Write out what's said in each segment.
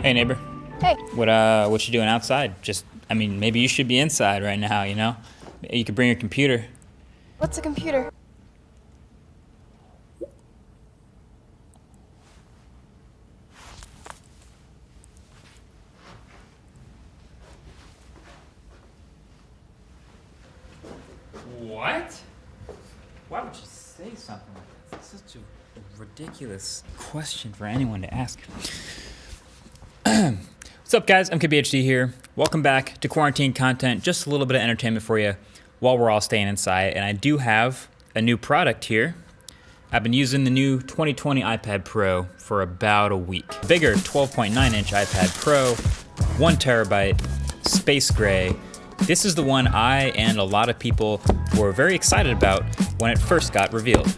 Hey neighbor, Hey, what you doing outside? Maybe you should be inside right now, you know? You could bring your computer. what's a computer? What? Why would you say something like that? It's such a ridiculous question for anyone to ask. What's up, guys? I'm KBHD here. Welcome back to Quarantine Content. Just a little bit of entertainment for you while we're all staying inside. And I do have a new product here. I've been using the new 2020 iPad Pro for about a week. Bigger 12.9-inch iPad Pro, 1 terabyte, space gray. This is the one I and a lot of people were very excited about when it first got revealed.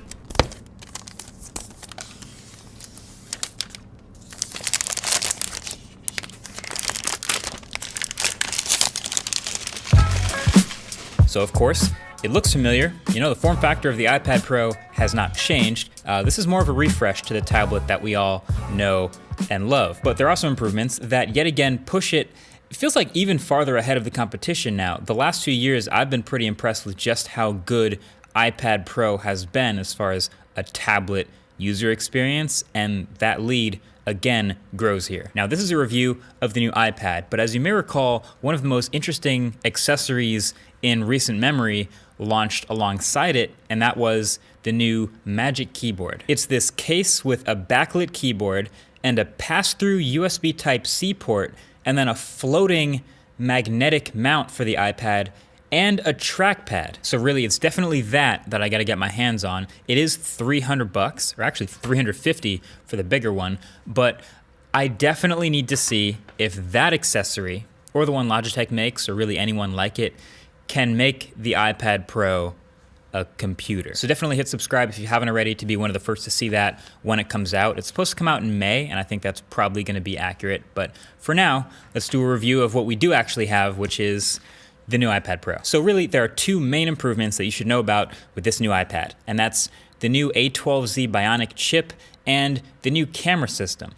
So of course, it looks familiar. You know, the form factor of the iPad Pro has not changed. This is more of a refresh to the tablet that we all know and love. But there are some improvements that yet again push it. It feels like even farther ahead of the competition now. The last few years, I've been pretty impressed with just how good iPad Pro has been as far as a tablet user experience, and that lead again grows here. Now, this is a review of the new iPad, but as you may recall, one of the most interesting accessories in recent memory launched alongside it, and that was the new Magic Keyboard. It's this case with a backlit keyboard and a pass-through USB Type-C port, and then a floating magnetic mount for the iPad and a trackpad. So really, it's definitely that I gotta get my hands on. It is $300, or actually $350 for the bigger one, but I definitely need to see if that accessory, or the one Logitech makes, or really anyone like it, can make the iPad Pro a computer. So definitely hit subscribe if you haven't already to be one of the first to see that when it comes out. It's supposed to come out in May, and I think that's probably gonna be accurate. But for now, let's do a review of what we do actually have, which is the new iPad Pro. So really, there are two main improvements that you should know about with this new iPad, and that's the new A12Z Bionic chip and the new camera system.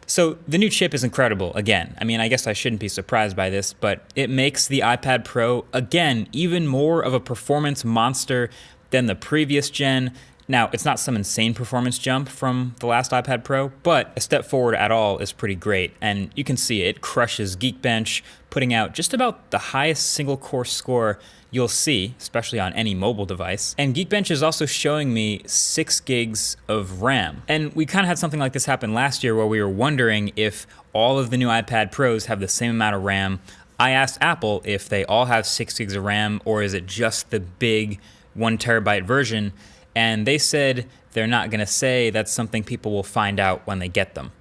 So the new chip is incredible, again. I mean, I guess I shouldn't be surprised by this, but it makes the iPad Pro, again, even more of a performance monster than the previous gen. Now, it's not some insane performance jump from the last iPad Pro, but a step forward at all is pretty great. And you can see it crushes Geekbench, putting out just about the highest single core score you'll see, especially on any mobile device. And Geekbench is also showing me 6 gigs of RAM. And we kind of had something like this happen last year where we were wondering if all of the new iPad Pros have the same amount of RAM. I asked Apple if they all have 6 gigs of RAM, or is it just the big 1 terabyte version? And they said they're not gonna say. That's something people will find out when they get them.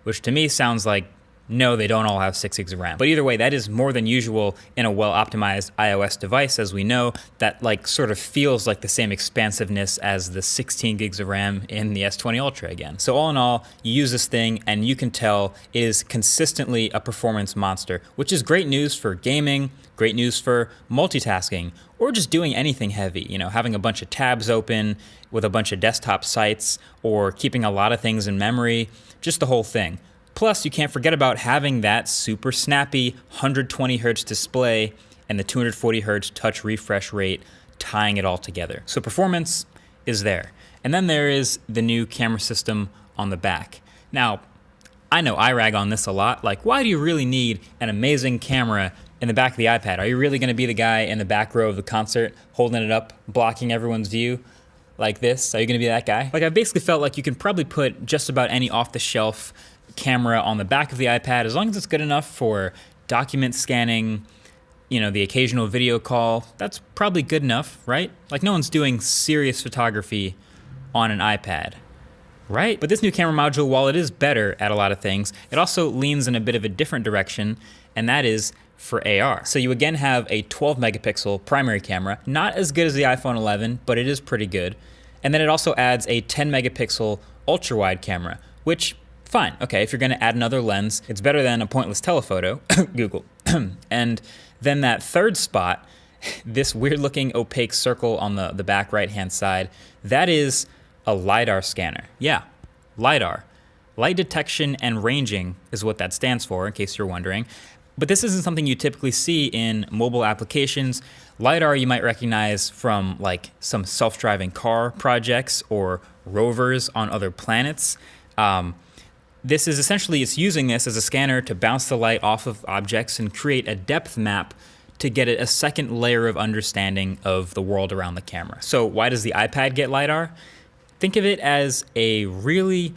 Which to me sounds like, no, they don't all have 6 gigs of RAM. But either way, that is more than usual in a well-optimized iOS device, as we know, that like sort of feels like the same expansiveness as the 16 gigs of RAM in the S20 Ultra again. So all in all, you use this thing and you can tell it is consistently a performance monster, which is great news for gaming, great news for multitasking, or just doing anything heavy, you know, having a bunch of tabs open with a bunch of desktop sites, or keeping a lot of things in memory, just the whole thing. Plus, you can't forget about having that super snappy 120 hertz display and the 240 hertz touch refresh rate tying it all together. So performance is there. And then there is the new camera system on the back. Now, I know I rag on this a lot. Like, why do you really need an amazing camera in the back of the iPad? Are you really gonna be the guy in the back row of the concert holding it up, blocking everyone's view like this? Are you gonna be that guy? Like, I basically felt like you can probably put just about any off-the-shelf camera on the back of the iPad, as long as it's good enough for document scanning, you know, the occasional video call. That's probably good enough, right? Like, no one's doing serious photography on an iPad, right? But this new camera module, while it is better at a lot of things, it also leans in a bit of a different direction, and that is for AR. So you again have a 12 megapixel primary camera, not as good as the iPhone 11, but it is pretty good. And then it also adds a 10 megapixel ultra wide camera, which, fine, okay, if you're gonna add another lens, it's better than a pointless telephoto, Google. And then that third spot, this weird looking opaque circle on the back right-hand side, that is a LiDAR scanner. Yeah, LiDAR. Light detection and ranging is what that stands for, in case you're wondering. But this isn't something you typically see in mobile applications. LiDAR you might recognize from like some self-driving car projects or rovers on other planets. This is essentially, it's using this as a scanner to bounce the light off of objects and create a depth map to get a second layer of understanding of the world around the camera. So why does the iPad get LiDAR? Think of it as a really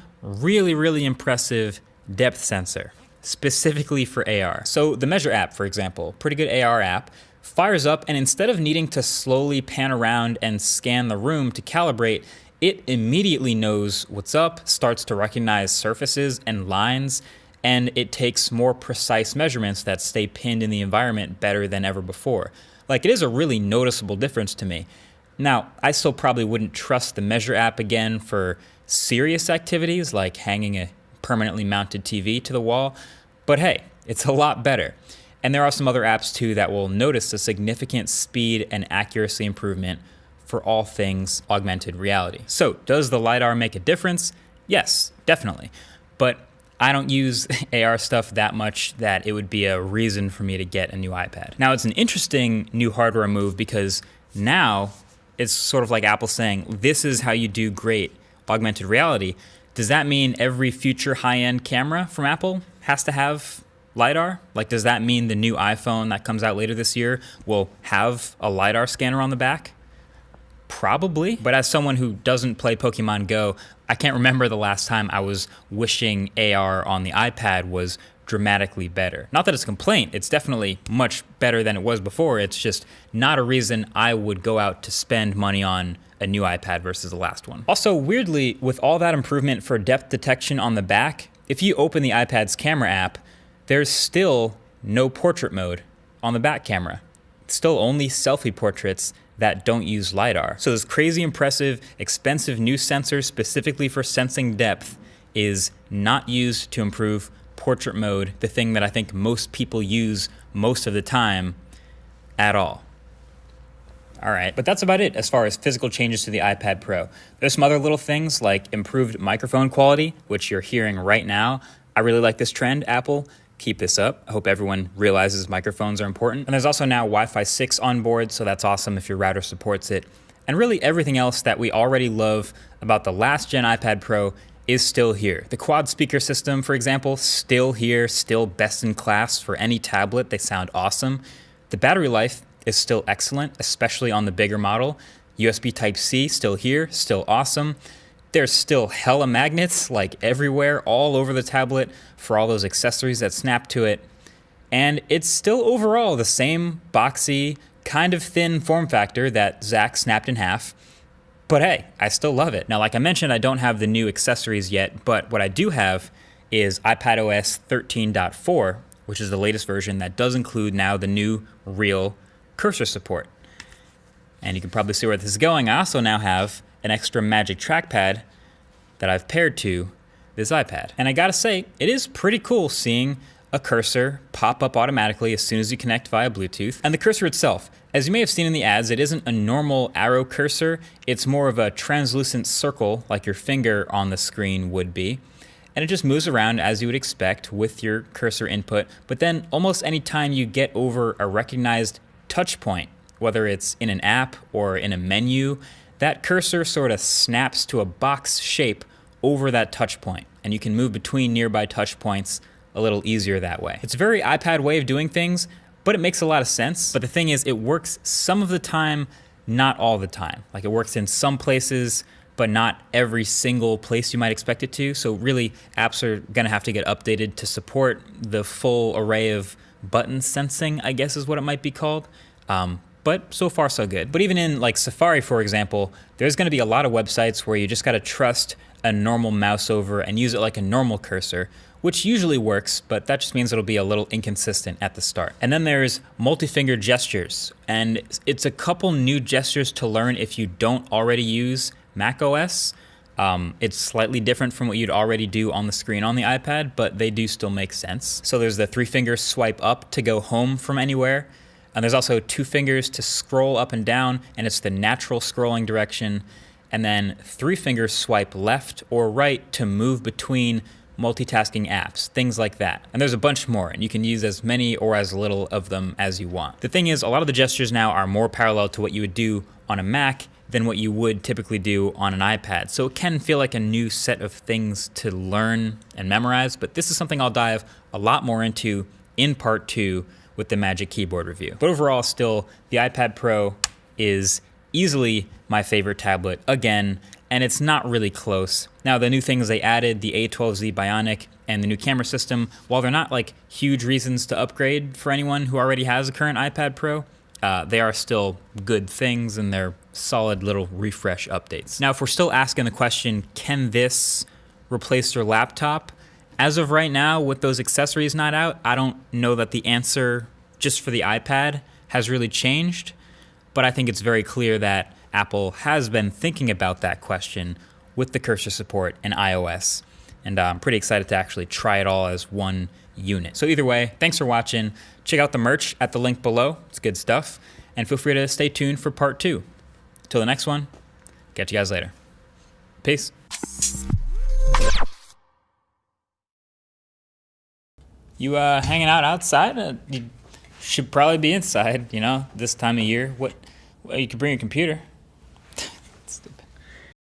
impressive depth sensor, specifically for AR. So the Measure app, for example, pretty good AR app, fires up, and instead of needing to slowly pan around and scan the room to calibrate, it immediately knows what's up, starts to recognize surfaces and lines, and it takes more precise measurements that stay pinned in the environment better than ever before. Like, it is a really noticeable difference to me. Now, I still probably wouldn't trust the Measure app again for serious activities like hanging a permanently mounted TV to the wall, but hey, it's a lot better. And there are some other apps too that will notice a significant speed and accuracy improvement for all things augmented reality. So does the LiDAR make a difference? Yes, definitely. But I don't use AR stuff that much that it would be a reason for me to get a new iPad. Now, it's an interesting new hardware move because now it's sort of like Apple saying, this is how you do great augmented reality. Does that mean every future high-end camera from Apple has to have LiDAR? Like, does that mean the new iPhone that comes out later this year will have a LiDAR scanner on the back? Probably. But as someone who doesn't play Pokemon Go, I can't remember the last time I was wishing AR on the iPad was dramatically better. Not that it's a complaint, it's definitely much better than it was before. It's just not a reason I would go out to spend money on a new iPad versus the last one. Also, weirdly, with all that improvement for depth detection on the back, if you open the iPad's camera app, there's still no portrait mode on the back camera. It's still only selfie portraits that don't use LiDAR. So this crazy impressive, expensive new sensor specifically for sensing depth is not used to improve portrait mode, the thing that I think most people use most of the time at all. All right, but that's about it as far as physical changes to the iPad Pro. There's some other little things like improved microphone quality, which you're hearing right now. I really like this trend, Apple. Keep this up. I hope everyone realizes microphones are important. And there's also now Wi-Fi 6 on board, so that's awesome if your router supports it. And really everything else that we already love about the last gen iPad Pro is still here. The quad speaker system, for example, still here, still best in class for any tablet. They sound awesome. The battery life is still excellent, especially on the bigger model. USB Type-C still here, still awesome. There's still hella magnets like everywhere, all over the tablet for all those accessories that snap to it. And it's still overall the same boxy, kind of thin form factor that Zach snapped in half. But hey, I still love it. Now, like I mentioned, I don't have the new accessories yet, but what I do have is iPadOS 13.4, which is the latest version that does include now the new real cursor support. And you can probably see where this is going. I also now have an extra Magic Trackpad that I've paired to this iPad. And I gotta say, it is pretty cool seeing a cursor pop up automatically as soon as you connect via Bluetooth. And the cursor itself, as you may have seen in the ads, it isn't a normal arrow cursor. It's more of a translucent circle like your finger on the screen would be. And it just moves around as you would expect with your cursor input. But then almost any time you get over a recognized touch point, whether it's in an app or in a menu, that cursor sort of snaps to a box shape over that touch point. And you can move between nearby touch points a little easier that way. It's a very iPad way of doing things, but it makes a lot of sense. But the thing is, it works some of the time, not all the time. Like, it works in some places, but not every single place you might expect it to. So really, apps are gonna have to get updated to support the full array of button sensing, I guess is what it might be called. But so far so good. But even in like Safari, for example, there's gonna be a lot of websites where you just gotta trust a normal mouse over and use it like a normal cursor, which usually works, but that just means it'll be a little inconsistent at the start. And then there's multi-finger gestures, and it's a couple new gestures to learn if you don't already use macOS. It's slightly different from what you'd already do on the screen on the iPad, but they do still make sense. So there's the 3-finger swipe up to go home from anywhere. And there's also 2 fingers to scroll up and down, and it's the natural scrolling direction. And then 3-finger swipe left or right to move between multitasking apps, things like that. And there's a bunch more, and you can use as many or as little of them as you want. The thing is, a lot of the gestures now are more parallel to what you would do on a Mac than what you would typically do on an iPad. So it can feel like a new set of things to learn and memorize, but this is something I'll dive a lot more into in part 2 with the Magic Keyboard review. But overall, still, the iPad Pro is easily my favorite tablet again, and it's not really close. Now, the new things they added, the A12Z Bionic and the new camera system, while they're not like huge reasons to upgrade for anyone who already has a current iPad Pro, they are still good things, and they're solid little refresh updates. Now, if we're still asking the question, can this replace your laptop? As of right now, with those accessories not out, I don't know that the answer just for the iPad has really changed, but I think it's very clear that Apple has been thinking about that question with the cursor support and iOS, and I'm pretty excited to actually try it all as one unit. So either way, thanks for watching. Check out the merch at the link below. It's good stuff. And feel free to stay tuned for part 2. Till the next one, catch you guys later. Peace. You hanging out outside? You should probably be inside, you know, this time of year. You could bring your computer.